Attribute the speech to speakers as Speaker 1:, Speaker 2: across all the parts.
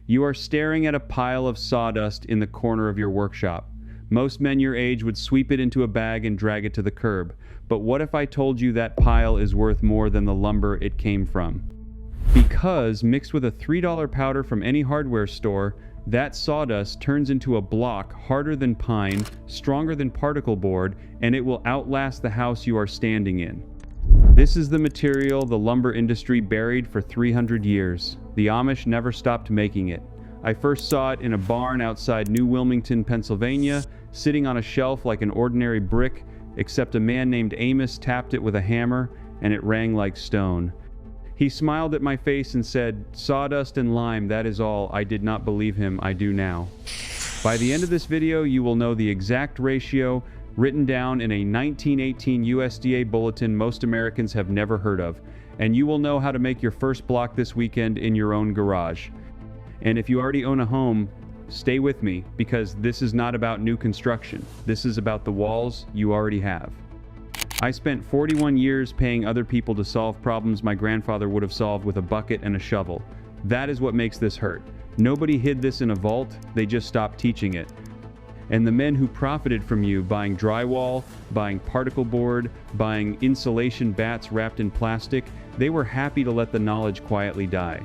Speaker 1: You are staring at a pile of sawdust in the corner of your workshop. Most men your age would sweep it into a bag and drag it to the curb. But what if I told you that pile is worth more than the lumber it came from? Because mixed with a $3 powder from any hardware store, that sawdust turns into a block harder than pine, stronger than particle board, and it will outlast the house you are standing in. This is the material the lumber industry buried for 300 years. The Amish never stopped making it. I first saw it in a barn outside New Wilmington, Pennsylvania, sitting on a shelf like an ordinary brick, except a man named Amos tapped it with a hammer, and it rang like stone. He smiled at my face and said, "Sawdust and lime, that is all." I did not believe him. I do now. By the end of this video, you will know the exact ratio written down in a 1918 USDA Bulletin most Americans have never heard of, and you will know how to make your first block this weekend in your own garage. And if you already own a home, stay with me, because this is not about new construction. This is about the walls you already have. I spent 41 years paying other people to solve problems my grandfather would have solved with a bucket and a shovel. That is what makes this hurt. Nobody hid this in a vault, they just stopped teaching it. And the men who profited from you buying drywall, buying particle board, buying insulation bats wrapped in plastic, they were happy to let the knowledge quietly die.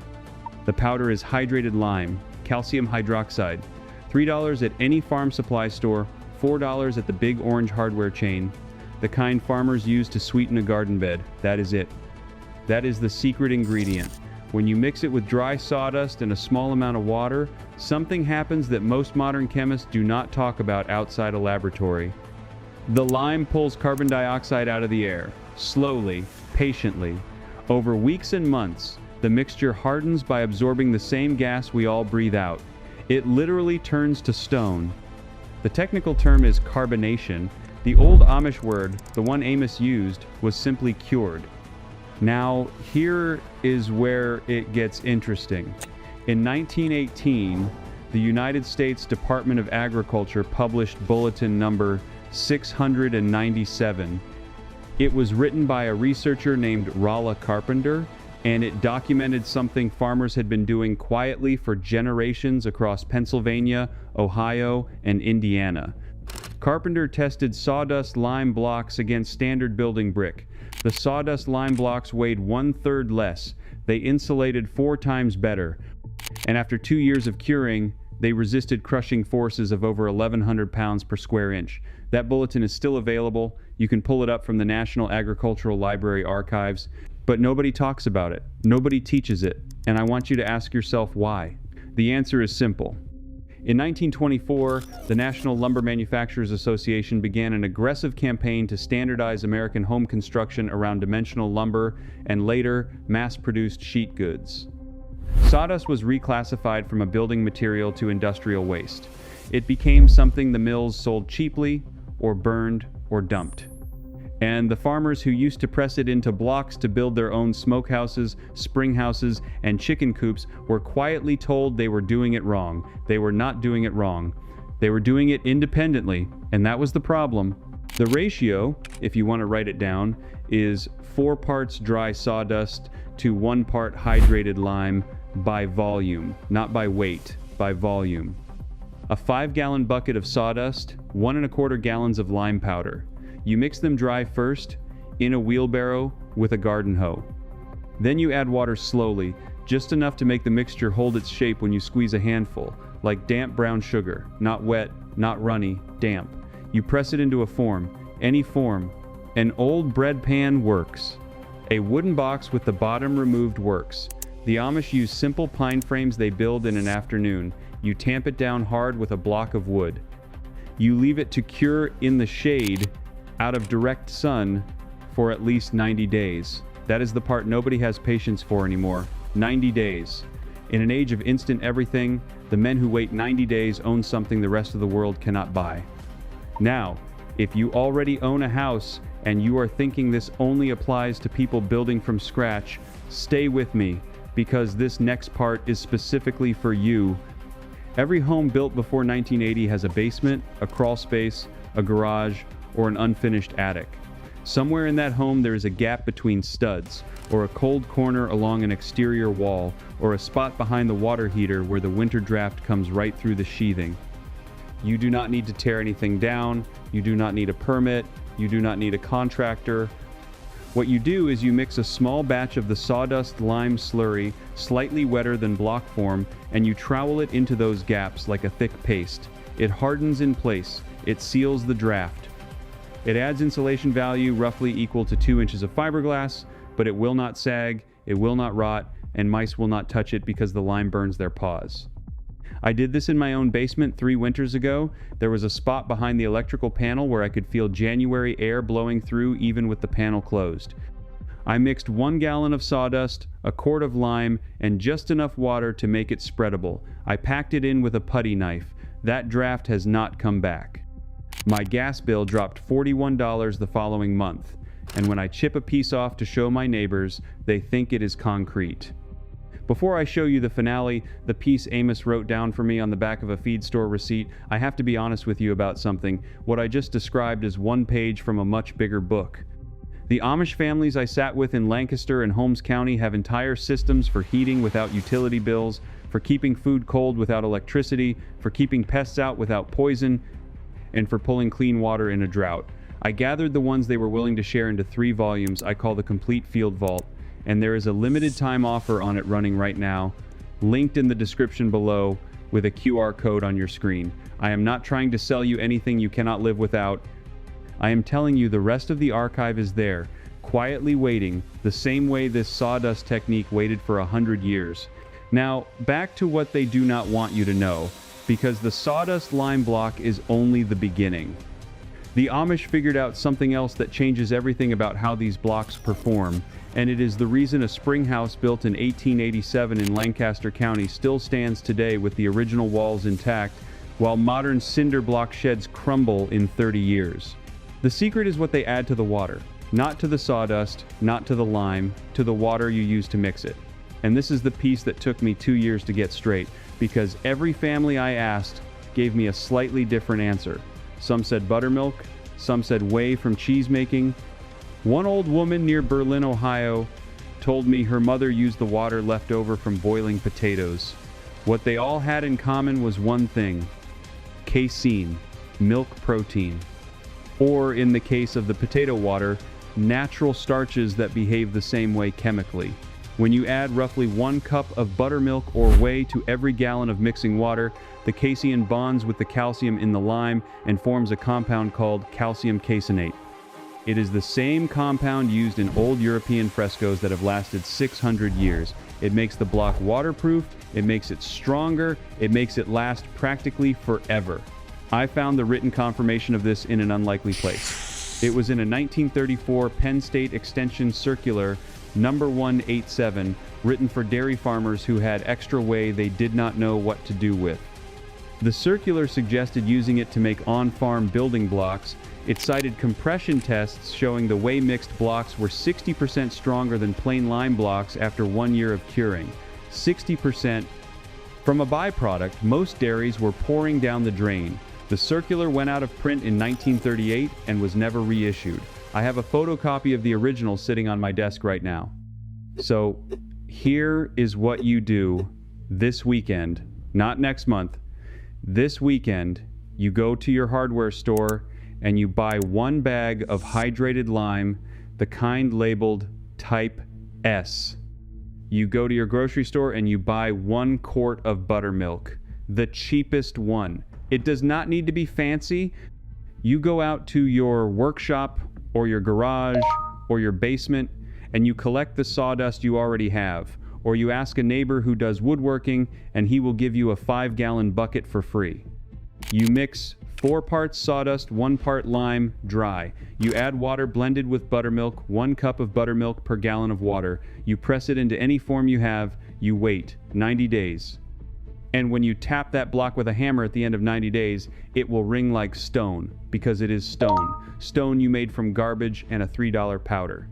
Speaker 1: The powder is hydrated lime, calcium hydroxide, $3 at any farm supply store, $4 at the big orange hardware chain. The kind farmers use to sweeten a garden bed. That is it. That is the secret ingredient. When you mix it with dry sawdust and a small amount of water, something happens that most modern chemists do not talk about outside a laboratory. The lime pulls carbon dioxide out of the air, slowly, patiently. Over weeks and months, the mixture hardens by absorbing the same gas we all breathe out. It literally turns to stone. The technical term is carbonation. The old Amish word, the one Amos used, was simply cured. Now, here is where it gets interesting. In 1918, the United States Department of Agriculture published Bulletin number 697. It was written by a researcher named Rolla Carpenter, and it documented something farmers had been doing quietly for generations across Pennsylvania, Ohio, and Indiana. Carpenter tested sawdust lime blocks against standard building brick. The sawdust lime blocks weighed 1/3 less. They insulated 4 times better. And after 2 years of curing, they resisted crushing forces of over 1,100 pounds per square inch. That bulletin is still available. You can pull it up from the National Agricultural Library archives. But nobody talks about it. Nobody teaches it. And I want you to ask yourself why. The answer is simple. In 1924, the National Lumber Manufacturers Association began an aggressive campaign to standardize American home construction around dimensional lumber and later mass-produced sheet goods. Sawdust was reclassified from a building material to industrial waste. It became something the mills sold cheaply, or burned, or dumped. And the farmers who used to press it into blocks to build their own smokehouses, spring houses, and chicken coops were quietly told they were doing it wrong. They were not doing it wrong. They were doing it independently, and that was the problem. The ratio, if you want to write it down, is 4 parts dry sawdust to 1 part hydrated lime by volume, not by weight, by volume. A 5-gallon bucket of sawdust, 1 1/4 gallons of lime powder. You mix them dry first, in a wheelbarrow with a garden hoe. Then you add water slowly, just enough to make the mixture hold its shape when you squeeze a handful, like damp brown sugar, not wet, not runny, damp. You press it into a form, any form. An old bread pan works. A wooden box with the bottom removed works. The Amish use simple pine frames they build in an afternoon. You tamp it down hard with a block of wood. You leave it to cure in the shade out of direct sun for at least 90 days. That is the part nobody has patience for anymore. 90 days. In an age of instant everything, the men who wait 90 days own something the rest of the world cannot buy. Now, if you already own a house and you are thinking this only applies to people building from scratch, stay with me, because this next part is specifically for you. Every home built before 1980 has a basement, a crawl space, a garage, or an unfinished attic. Somewhere in that home there is a gap between studs, or a cold corner along an exterior wall, or a spot behind the water heater where the winter draft comes right through the sheathing. You do not need to tear anything down, you do not need a permit, you do not need a contractor. What you do is you mix a small batch of the sawdust-lime slurry, slightly wetter than block form, and you trowel it into those gaps like a thick paste. It hardens in place, it seals the draft. It adds insulation value roughly equal to 2 inches of fiberglass, but it will not sag, it will not rot, and mice will not touch it because the lime burns their paws. I did this in my own basement 3 winters ago. There was a spot behind the electrical panel where I could feel January air blowing through even with the panel closed. I mixed 1 gallon of sawdust, a quart of lime, and just enough water to make it spreadable. I packed it in with a putty knife. That draft has not come back. My gas bill dropped $41 the following month, and when I chip a piece off to show my neighbors, they think it is concrete. Before I show you the finale, the piece Amos wrote down for me on the back of a feed store receipt, I have to be honest with you about something. What I just described is one page from a much bigger book. The Amish families I sat with in Lancaster and Holmes County have entire systems for heating without utility bills, for keeping food cold without electricity, for keeping pests out without poison, and for pulling clean water in a drought. I gathered the ones they were willing to share into 3 volumes I call the Complete Field Vault, and there is a limited time offer on it running right now, linked in the description below with a QR code on your screen. I am not trying to sell you anything you cannot live without. I am telling you the rest of the archive is there, quietly waiting, the same way this sawdust technique waited for 100 years. Now, back to what they do not want you to know, because the sawdust lime block is only the beginning. The Amish figured out something else that changes everything about how these blocks perform, and it is the reason a spring house built in 1887 in Lancaster County still stands today with the original walls intact, while modern cinder block sheds crumble in 30 years. The secret is what they add to the water, not to the sawdust, not to the lime, to the water you use to mix it. And this is the piece that took me 2 years to get straight, because every family I asked gave me a slightly different answer. Some said buttermilk, some said whey from cheese making. One old woman near Berlin, Ohio, told me her mother used the water left over from boiling potatoes. What they all had in common was one thing: casein, milk protein. Or, in the case of the potato water, natural starches that behave the same way chemically. When you add roughly 1 cup of buttermilk or whey to every gallon of mixing water, the casein bonds with the calcium in the lime and forms a compound called calcium caseinate. It is the same compound used in old European frescoes that have lasted 600 years. It makes the block waterproof, it makes it stronger, it makes it last practically forever. I found the written confirmation of this in an unlikely place. It was in a 1934 Penn State Extension Circular, number 187, written for dairy farmers who had extra whey they did not know what to do with. The circular suggested using it to make on-farm building blocks. It cited compression tests showing the whey mixed blocks were 60% stronger than plain lime blocks after 1 year of curing. 60%. From a byproduct, most dairies were pouring down the drain. The circular went out of print in 1938 and was never reissued. I have a photocopy of the original sitting on my desk right now. So, here is what you do this weekend, not next month. This weekend, you go to your hardware store and you buy 1 bag of hydrated lime, the kind labeled Type S. You go to your grocery store and you buy 1 quart of buttermilk, the cheapest one. It does not need to be fancy. You go out to your workshop or your garage or your basement and you collect the sawdust you already have. Or you ask a neighbor who does woodworking and he will give you a 5-gallon bucket for free. You mix 4 parts sawdust, 1 part lime, dry. You add water blended with buttermilk, 1 cup of buttermilk per gallon of water. You press it into any form you have. You wait 90 days. And when you tap that block with a hammer at the end of 90 days, it will ring like stone, because it is stone. Stone you made from garbage and a $3 powder.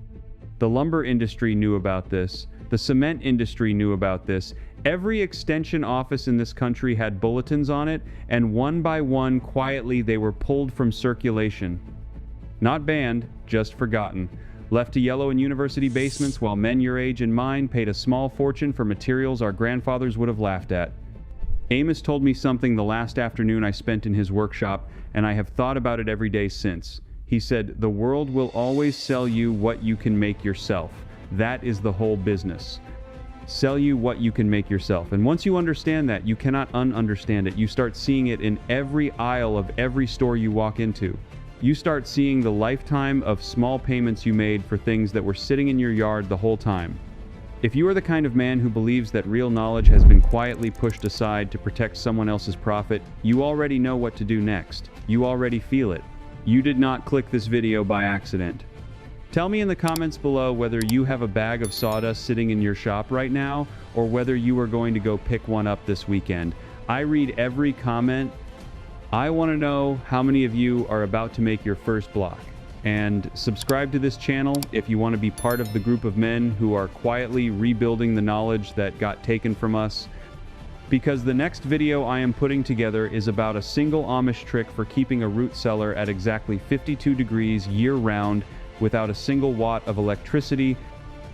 Speaker 1: The lumber industry knew about this. The cement industry knew about this. Every extension office in this country had bulletins on it, and one by one, quietly, they were pulled from circulation. Not banned, just forgotten. Left to yellow in university basements while men your age and mine paid a small fortune for materials our grandfathers would have laughed at. Amos told me something the last afternoon I spent in his workshop, and I have thought about it every day since. He said, "The world will always sell you what you can make yourself. That is the whole business. Sell you what you can make yourself." And once you understand that, you cannot un-understand it. You start seeing it in every aisle of every store you walk into. You start seeing the lifetime of small payments you made for things that were sitting in your yard the whole time. If you are the kind of man who believes that real knowledge has been quietly pushed aside to protect someone else's profit, you already know what to do next. You already feel it. You did not click this video by accident. Tell me in the comments below whether you have a bag of sawdust sitting in your shop right now, or whether you are going to go pick one up this weekend. I read every comment. I want to know how many of you are about to make your first block. And subscribe to this channel if you want to be part of the group of men who are quietly rebuilding the knowledge that got taken from us. Because the next video I am putting together is about a single Amish trick for keeping a root cellar at exactly 52 degrees year-round without a single watt of electricity,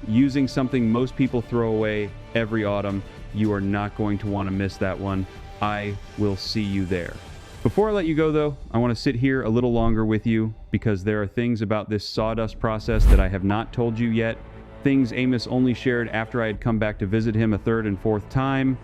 Speaker 1: using something most people throw away every autumn. You are not going to want to miss that one. I will see you there. Before I let you go though, I want to sit here a little longer with you because there are things about this sawdust process that I have not told you yet. Things Amos only shared after I had come back to visit him a third and fourth time.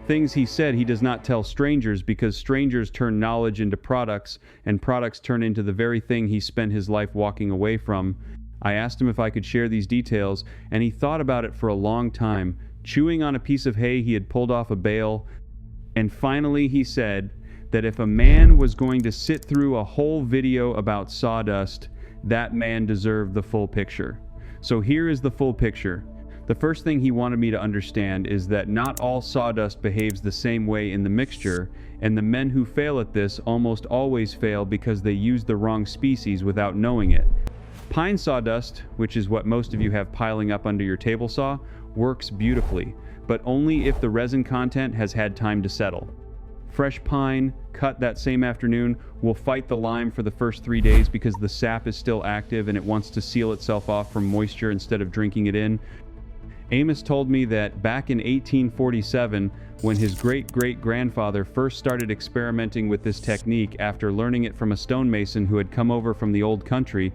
Speaker 1: Things he said he does not tell strangers because strangers turn knowledge into products and products turn into the very thing he spent his life walking away from. I asked him if I could share these details and he thought about it for a long time, chewing on a piece of hay he had pulled off a bale, and finally he said that if a man was going to sit through a whole video about sawdust, that man deserved the full picture. So here is the full picture. The first thing he wanted me to understand is that not all sawdust behaves the same way in the mixture, and the men who fail at this almost always fail because they use the wrong species without knowing it. Pine sawdust, which is what most of you have piling up under your table saw, works beautifully, but only if the resin content has had time to settle. Fresh pine, cut that same afternoon, will fight the lime for the first 3 days because the sap is still active and it wants to seal itself off from moisture instead of drinking it in. Amos told me that back in 1847, when his great-great-grandfather first started experimenting with this technique after learning it from a stonemason who had come over from the old country,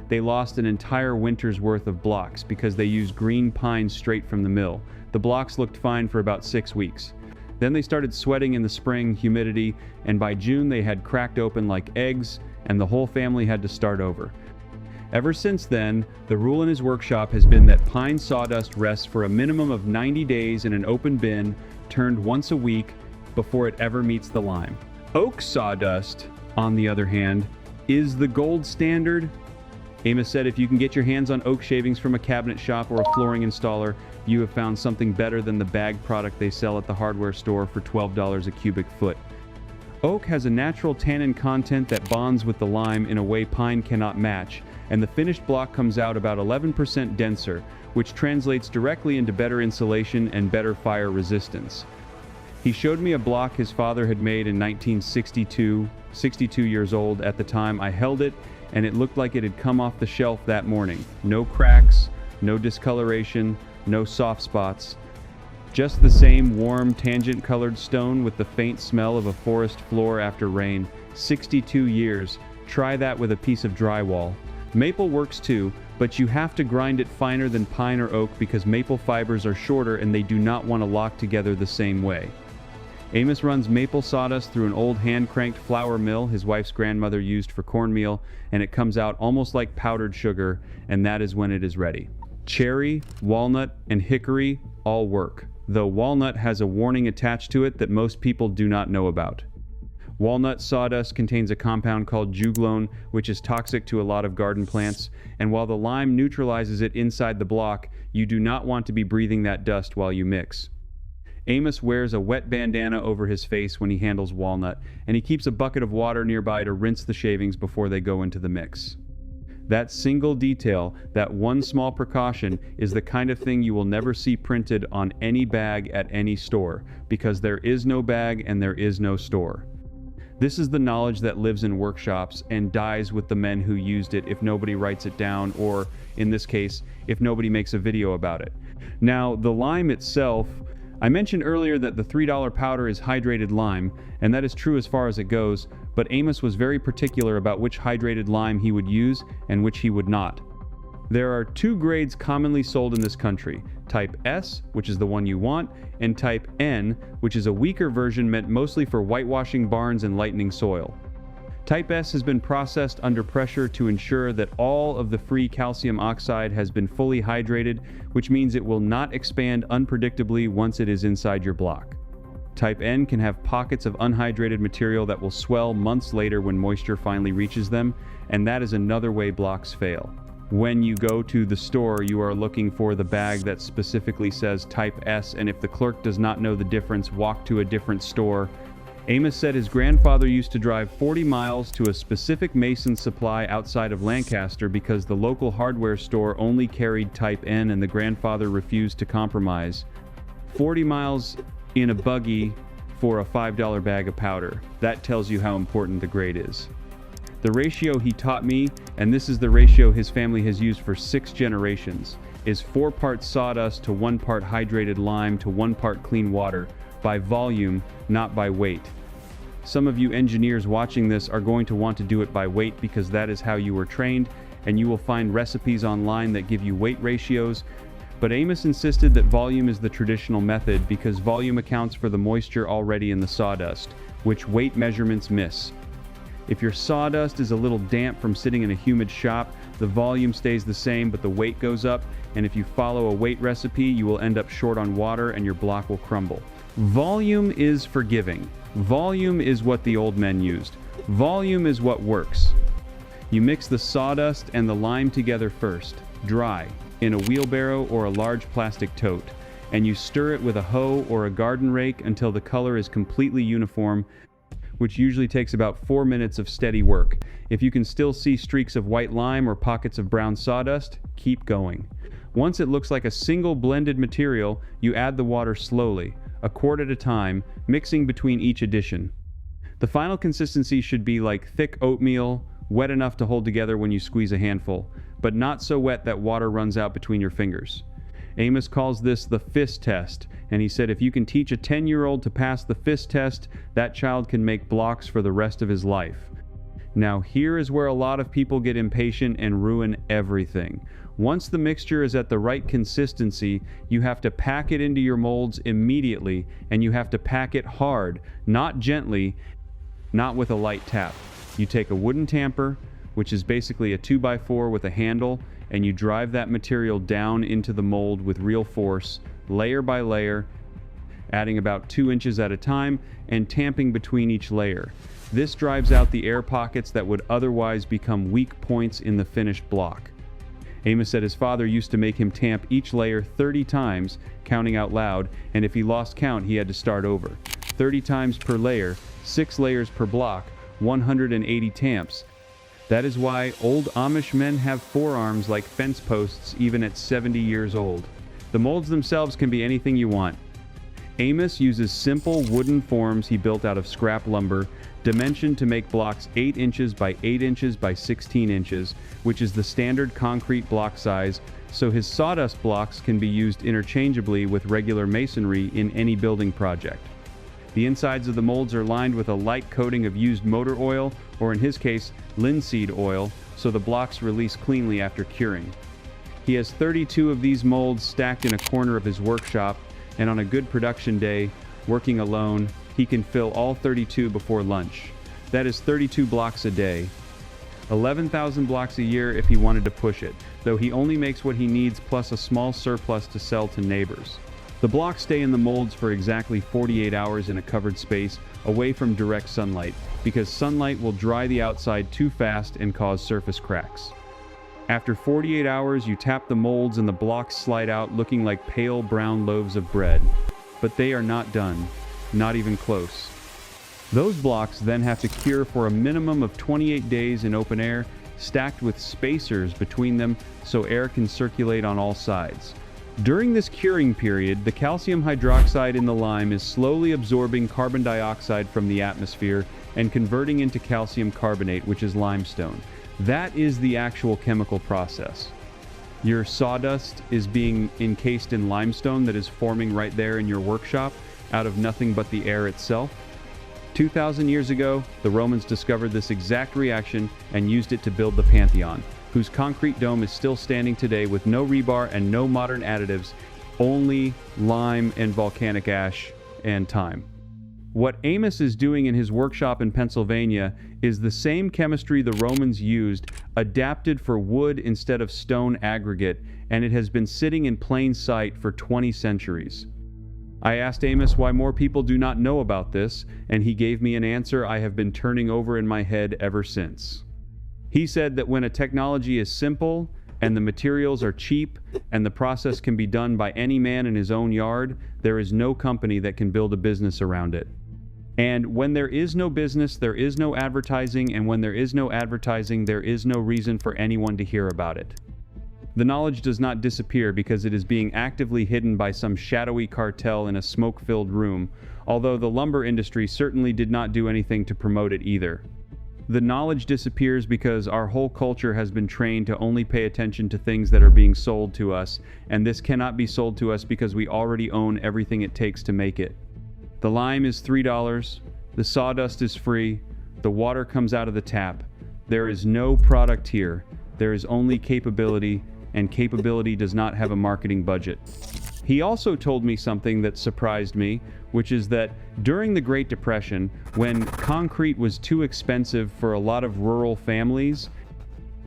Speaker 1: they lost an entire winter's worth of blocks because they used green pine straight from the mill. The blocks looked fine for about 6 weeks. Then they started sweating in the spring, humidity, and by June they had cracked open like eggs, and the whole family had to start over. Ever since then, the rule in his workshop has been that pine sawdust rests for a minimum of 90 days in an open bin, turned once a week, before it ever meets the lime. Oak sawdust, on the other hand, is the gold standard. Amos said if you can get your hands on oak shavings from a cabinet shop or a flooring installer, you have found something better than the bag product they sell at the hardware store for $12 a cubic foot. Oak has a natural tannin content that bonds with the lime in a way pine cannot match, and the finished block comes out about 11% denser, which translates directly into better insulation and better fire resistance. He showed me a block his father had made in 1962, 62 years old at the time. I held it, and it looked like it had come off the shelf that morning. No cracks, no discoloration, no soft spots. Just the same warm, tangent-colored stone with the faint smell of a forest floor after rain. 62 years. Try that with a piece of drywall. Maple works too, but you have to grind it finer than pine or oak because maple fibers are shorter and they do not want to lock together the same way. Amos runs maple sawdust through an old hand-cranked flour mill his wife's grandmother used for cornmeal, and it comes out almost like powdered sugar, and that is when it is ready. Cherry, walnut, and hickory all work, though walnut has a warning attached to it that most people do not know about. Walnut sawdust contains a compound called juglone, which is toxic to a lot of garden plants, and while the lime neutralizes it inside the block, you do not want to be breathing that dust while you mix. Amos wears a wet bandana over his face when he handles walnut, and he keeps a bucket of water nearby to rinse the shavings before they go into the mix. That single detail, that one small precaution, is the kind of thing you will never see printed on any bag at any store, because there is no bag and there is no store. This is the knowledge that lives in workshops and dies with the men who used it if nobody writes it down, or, in this case, if nobody makes a video about it. Now, the lime itself, I mentioned earlier that the $3 powder is hydrated lime, and that is true as far as it goes, but Amos was very particular about which hydrated lime he would use and which he would not. There are two grades commonly sold in this country, Type S, which is the one you want, and Type N, which is a weaker version meant mostly for whitewashing barns and lightening soil. Type S has been processed under pressure to ensure that all of the free calcium oxide has been fully hydrated, which means it will not expand unpredictably once it is inside your block. Type N can have pockets of unhydrated material that will swell months later when moisture finally reaches them, and that is another way blocks fail. When you go to the store, you are looking for the bag that specifically says Type S, and if the clerk does not know the difference, walk to a different store. Amos said his grandfather used to drive 40 miles to a specific mason supply outside of Lancaster because the local hardware store only carried Type N and the grandfather refused to compromise. 40 miles in a buggy for a $5 bag of powder. That tells you how important the grade is. The ratio he taught me, and this is the ratio his family has used for 6 generations, is 4 parts sawdust to 1 part hydrated lime to 1 part clean water, by volume, not by weight. Some of you engineers watching this are going to want to do it by weight because that is how you were trained, and you will find recipes online that give you weight ratios, but Amos insisted that volume is the traditional method because volume accounts for the moisture already in the sawdust, which weight measurements miss. If your sawdust is a little damp from sitting in a humid shop, the volume stays the same but the weight goes up, and if you follow a weight recipe, you will end up short on water and your block will crumble. Volume is forgiving. Volume is what the old men used. Volume is what works. You mix the sawdust and the lime together first, dry, in a wheelbarrow or a large plastic tote, and you stir it with a hoe or a garden rake until the color is completely uniform, which usually takes about 4 minutes of steady work. If you can still see streaks of white lime or pockets of brown sawdust, keep going. Once it looks like a single blended material, you add the water slowly, a quart at a time, mixing between each addition. The final consistency should be like thick oatmeal, wet enough to hold together when you squeeze a handful, but not so wet that water runs out between your fingers. Amos calls this the fist test, and he said if you can teach a 10-year-old to pass the fist test, that child can make blocks for the rest of his life. Now here is where a lot of people get impatient and ruin everything. Once the mixture is at the right consistency, you have to pack it into your molds immediately, and you have to pack it hard, not gently, not with a light tap. You take a wooden tamper, which is basically a 2x4 with a handle, and you drive that material down into the mold with real force, layer by layer, adding about 2 inches at a time, and tamping between each layer. This drives out the air pockets that would otherwise become weak points in the finished block. Amos said his father used to make him tamp each layer 30 times, counting out loud, and if he lost count, he had to start over. 30 times per layer, 6 layers per block, 180 tamps. That is why old Amish men have forearms like fence posts even at 70 years old. The molds themselves can be anything you want. Amos uses simple wooden forms he built out of scrap lumber, dimensioned to make blocks 8 inches by 8 inches by 16 inches, which is the standard concrete block size, so his sawdust blocks can be used interchangeably with regular masonry in any building project. The insides of the molds are lined with a light coating of used motor oil, or in his case, linseed oil, so the blocks release cleanly after curing. He has 32 of these molds stacked in a corner of his workshop, and on a good production day, working alone, he can fill all 32 before lunch. That is 32 blocks a day. 11,000 blocks a year if he wanted to push it, though he only makes what he needs plus a small surplus to sell to neighbors. The blocks stay in the molds for exactly 48 hours in a covered space, away from direct sunlight, because sunlight will dry the outside too fast and cause surface cracks. After 48 hours, you tap the molds and the blocks slide out looking like pale brown loaves of bread. But they are not done, not even close. Those blocks then have to cure for a minimum of 28 days in open air, stacked with spacers between them so air can circulate on all sides. During this curing period, the calcium hydroxide in the lime is slowly absorbing carbon dioxide from the atmosphere and converting into calcium carbonate, which is limestone. That is the actual chemical process. Your sawdust is being encased in limestone that is forming right there in your workshop out of nothing but the air itself. 2,000 years ago, the Romans discovered this exact reaction and used it to build the Pantheon, whose concrete dome is still standing today with no rebar and no modern additives, only lime and volcanic ash and time. What Amos is doing in his workshop in Pennsylvania is the same chemistry the Romans used, adapted for wood instead of stone aggregate, and it has been sitting in plain sight for 20 centuries. I asked Amos why more people do not know about this, and he gave me an answer I have been turning over in my head ever since. He said that when a technology is simple, and the materials are cheap, and the process can be done by any man in his own yard, there is no company that can build a business around it. And when there is no business, there is no advertising, and when there is no advertising, there is no reason for anyone to hear about it. The knowledge does not disappear because it is being actively hidden by some shadowy cartel in a smoke-filled room, although the lumber industry certainly did not do anything to promote it either. The knowledge disappears because our whole culture has been trained to only pay attention to things that are being sold to us, and this cannot be sold to us because we already own everything it takes to make it. The lime is $3, the sawdust is free, the water comes out of the tap. There is no product here. There is only capability, and capability does not have a marketing budget. He also told me something that surprised me, which is that during the Great Depression, when concrete was too expensive for a lot of rural families,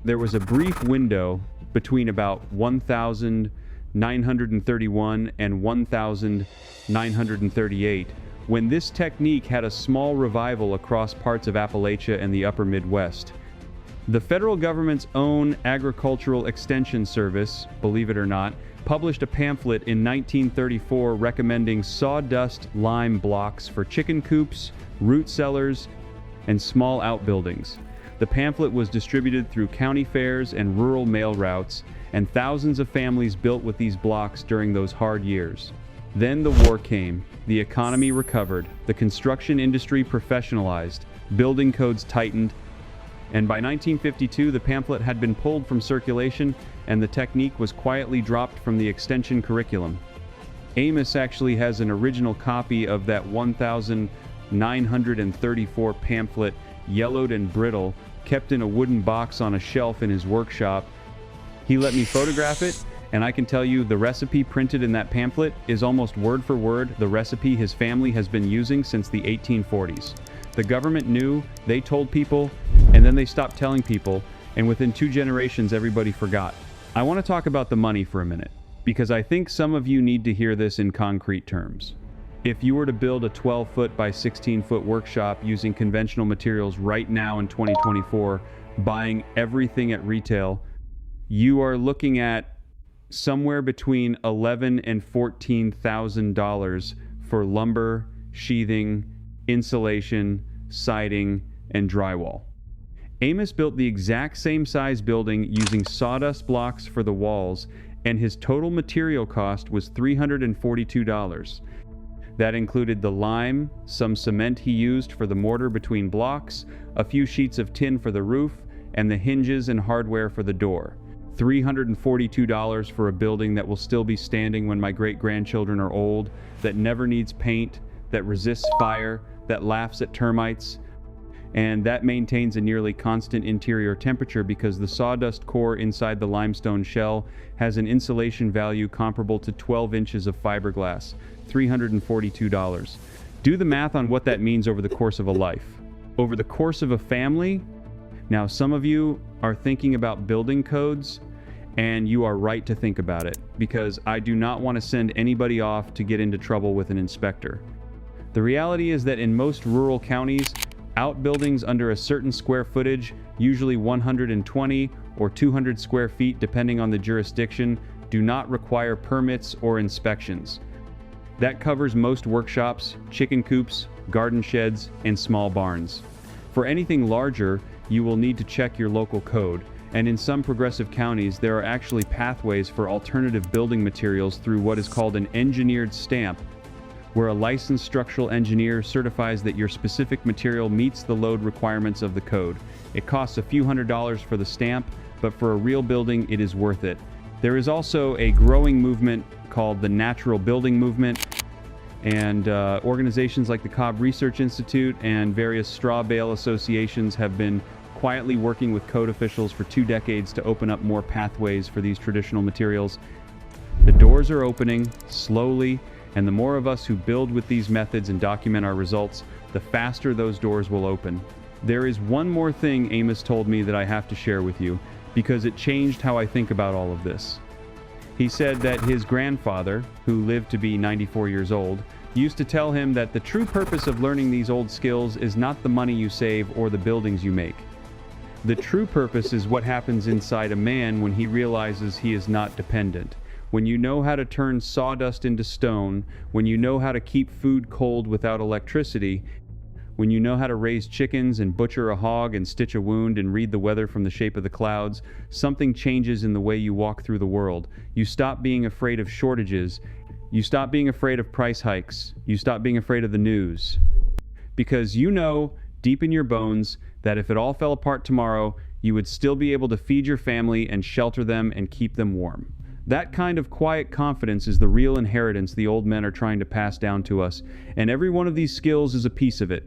Speaker 1: there was a brief window between about 1931 and 1938 when this technique had a small revival across parts of Appalachia and the upper Midwest. The federal government's own Agricultural Extension Service, believe it or not, published a pamphlet in 1934 recommending sawdust-lime blocks for chicken coops, root cellars, and small outbuildings. The pamphlet was distributed through county fairs and rural mail routes, and thousands of families built with these blocks during those hard years. Then the war came, the economy recovered, the construction industry professionalized, building codes tightened, and by 1952 the pamphlet had been pulled from circulation and the technique was quietly dropped from the extension curriculum. Amos actually has an original copy of that 1934 pamphlet, yellowed and brittle, kept in a wooden box on a shelf in his workshop. He let me photograph it, and I can tell you the recipe printed in that pamphlet is almost word for word the recipe his family has been using since the 1840s. The government knew, they told people, and then they stopped telling people, and within 2 generations everybody forgot. I want to talk about the money for a minute, because I think some of you need to hear this in concrete terms. If you were to build a 12-foot by 16-foot workshop using conventional materials right now in 2024, buying everything at retail, you are looking at somewhere between $11,000 and $14,000 for lumber, sheathing, insulation, siding, and drywall. Amos built the exact same size building using sawdust blocks for the walls, and his total material cost was $342. That included the lime, some cement he used for the mortar between blocks, a few sheets of tin for the roof, and the hinges and hardware for the door. $342 for a building that will still be standing when my great-grandchildren are old, that never needs paint, that resists fire, that laughs at termites, and that maintains a nearly constant interior temperature because the sawdust core inside the limestone shell has an insulation value comparable to 12 inches of fiberglass. $342. Do the math on what that means over the course of a life. Over the course of a family, now some of you are thinking about building codes, and you are right to think about it, because I do not want to send anybody off to get into trouble with an inspector. The reality is that in most rural counties, outbuildings under a certain square footage, usually 120 or 200 square feet depending on the jurisdiction, do not require permits or inspections. That covers most workshops, chicken coops, garden sheds, and small barns. For anything larger, you will need to check your local code, And in some progressive counties, there are actually pathways for alternative building materials through what is called an engineered stamp, where a licensed structural engineer certifies that your specific material meets the load requirements of the code. It costs a few $100s for the stamp, but for a real building, it is worth it. There is also a growing movement called the natural building movement, and organizations like the Cobb Research Institute and various straw bale associations have been quietly working with code officials for 2 decades to open up more pathways for these traditional materials. The doors are opening slowly, and the more of us who build with these methods and document our results, the faster those doors will open. There is one more thing Amos told me that I have to share with you, because it changed how I think about all of this. He said that his grandfather, who lived to be 94 years old, used to tell him that the true purpose of learning these old skills is not the money you save or the buildings you make. The true purpose is what happens inside a man when he realizes he is not dependent. When you know how to turn sawdust into stone, when you know how to keep food cold without electricity, when you know how to raise chickens and butcher a hog and stitch a wound and read the weather from the shape of the clouds, something changes in the way you walk through the world. You stop being afraid of shortages. You stop being afraid of price hikes. You stop being afraid of the news. Because you know, deep in your bones, that if it all fell apart tomorrow, you would still be able to feed your family and shelter them and keep them warm. That kind of quiet confidence is the real inheritance the old men are trying to pass down to us, and every one of these skills is a piece of it.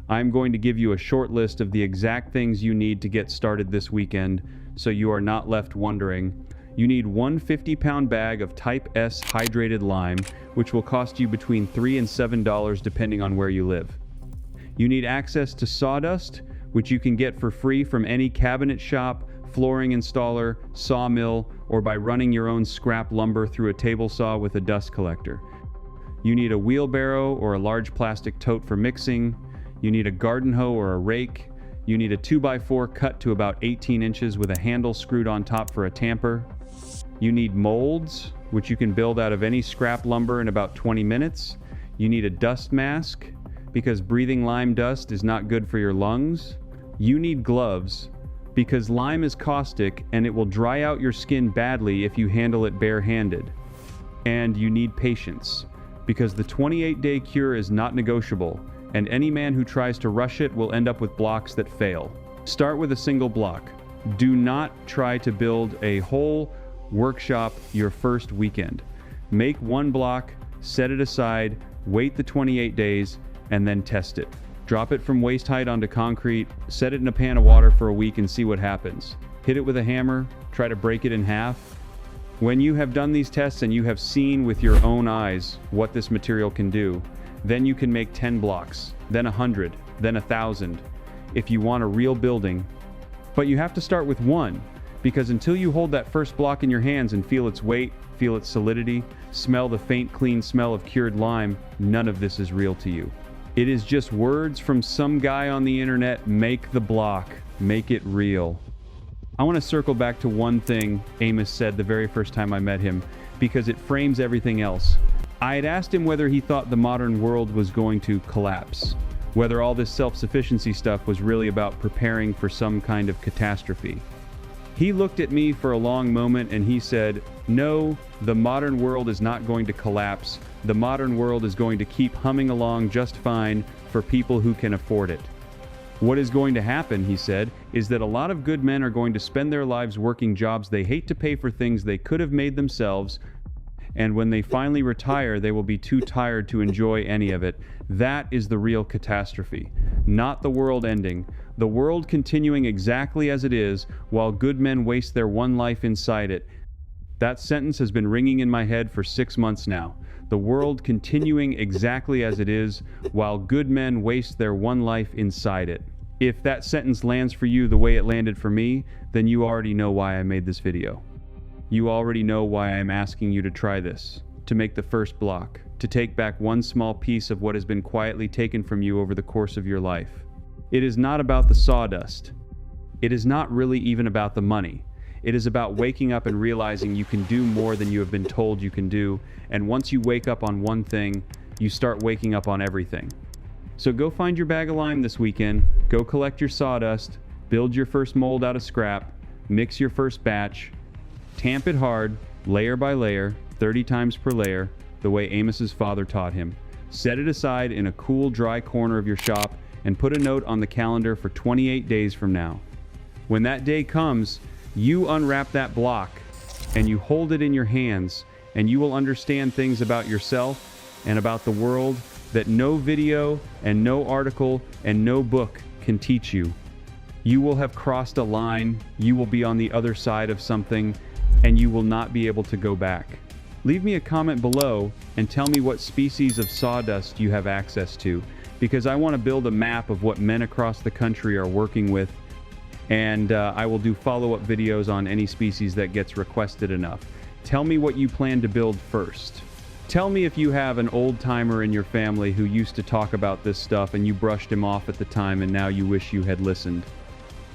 Speaker 1: I'm going to give you a short list of the exact things you need to get started this weekend, so you are not left wondering. You need one 50-pound bag of Type S hydrated lime, which will cost you between $3 and $7 depending on where you live. You need access to sawdust, which you can get for free from any cabinet shop, flooring installer, sawmill, or by running your own scrap lumber through a table saw with a dust collector. You need a wheelbarrow or a large plastic tote for mixing. You need a garden hoe or a rake. You need a 2x4 cut to about 18 inches with a handle screwed on top for a tamper. You need molds, which you can build out of any scrap lumber in about 20 minutes. You need a dust mask, because breathing lime dust is not good for your lungs. You need gloves, because lime is caustic and it will dry out your skin badly if you handle it barehanded. And you need patience, because the 28-day cure is not negotiable, and any man who tries to rush it will end up with blocks that fail. Start with a single block. Do not try to build a whole workshop your first weekend. Make one block, set it aside, wait the 28 days, and then test it. Drop it from waist height onto concrete, set it in a pan of water for a week and see what happens. Hit it with a hammer, try to break it in half. When you have done these tests and you have seen with your own eyes what this material can do, then you can make 10 blocks, then 100, then 1,000, if you want a real building. But you have to start with one, because until you hold that first block in your hands and feel its weight, feel its solidity, smell the faint, clean smell of cured lime, none of this is real to you. It is just words from some guy on the internet. Make the block, make it real. I want to circle back to one thing Amos said the very first time I met him, because it frames everything else. I had asked him whether he thought the modern world was going to collapse, whether all this self-sufficiency stuff was really about preparing for some kind of catastrophe. He looked at me for a long moment and he said, "No, the modern world is not going to collapse. The modern world is going to keep humming along just fine for people who can afford it. What is going to happen," he said, "is that a lot of good men are going to spend their lives working jobs they hate to pay for things they could have made themselves, and when they finally retire, they will be too tired to enjoy any of it. That is the real catastrophe. Not the world ending. The world continuing exactly as it is, while good men waste their one life inside it." That sentence has been ringing in my head for 6 months now. The world continuing exactly as it is, while good men waste their one life inside it. If that sentence lands for you the way it landed for me, then you already know why I made this video. You already know why I'm asking you to try this, to make the first block, to take back one small piece of what has been quietly taken from you over the course of your life. It is not about the sawdust. It is not really even about the money. It is about waking up and realizing you can do more than you have been told you can do, and once you wake up on one thing, you start waking up on everything. So go find your bag of lime this weekend, go collect your sawdust, build your first mold out of scrap, mix your first batch, tamp it hard, layer by layer, 30 times per layer, the way Amos's father taught him. Set it aside in a cool, dry corner of your shop and put a note on the calendar for 28 days from now. When that day comes, you unwrap that block and you hold it in your hands, and you will understand things about yourself and about the world that no video and no article and no book can teach you. You will have crossed a line, you will be on the other side of something, and you will not be able to go back. Leave me a comment below and tell me what species of sawdust you have access to, because I want to build a map of what men across the country are working with, and I will do follow-up videos on any species that gets requested enough. Tell me what you plan to build first. Tell me if you have an old-timer in your family who used to talk about this stuff and you brushed him off at the time and now you wish you had listened.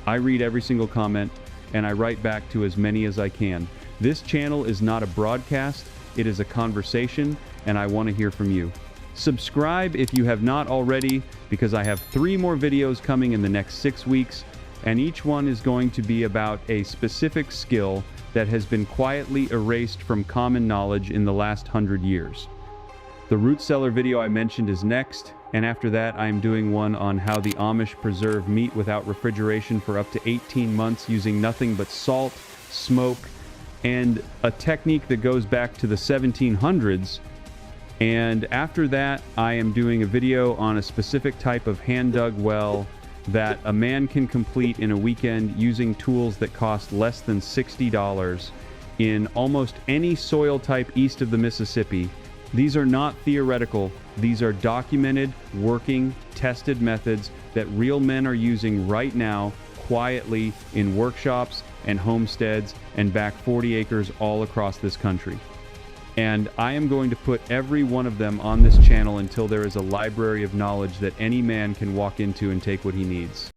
Speaker 1: I read every single comment and I write back to as many as I can. This channel is not a broadcast, it is a conversation, and I want to hear from you. Subscribe if you have not already, because I have 3 more videos coming in the next 6 weeks, and each one is going to be about a specific skill that has been quietly erased from common knowledge in the last 100 years. The root cellar video I mentioned is next, and after that I am doing one on how the Amish preserve meat without refrigeration for up to 18 months using nothing but salt, smoke, and a technique that goes back to the 1700s. And after that, I am doing a video on a specific type of hand-dug well that a man can complete in a weekend using tools that cost less than $60 in almost any soil type east of the Mississippi. These are not theoretical. These are documented, working, tested methods that real men are using right now quietly in workshops and homesteads and back 40 acres all across this country. And I am going to put every one of them on this channel until there is a library of knowledge that any man can walk into and take what he needs.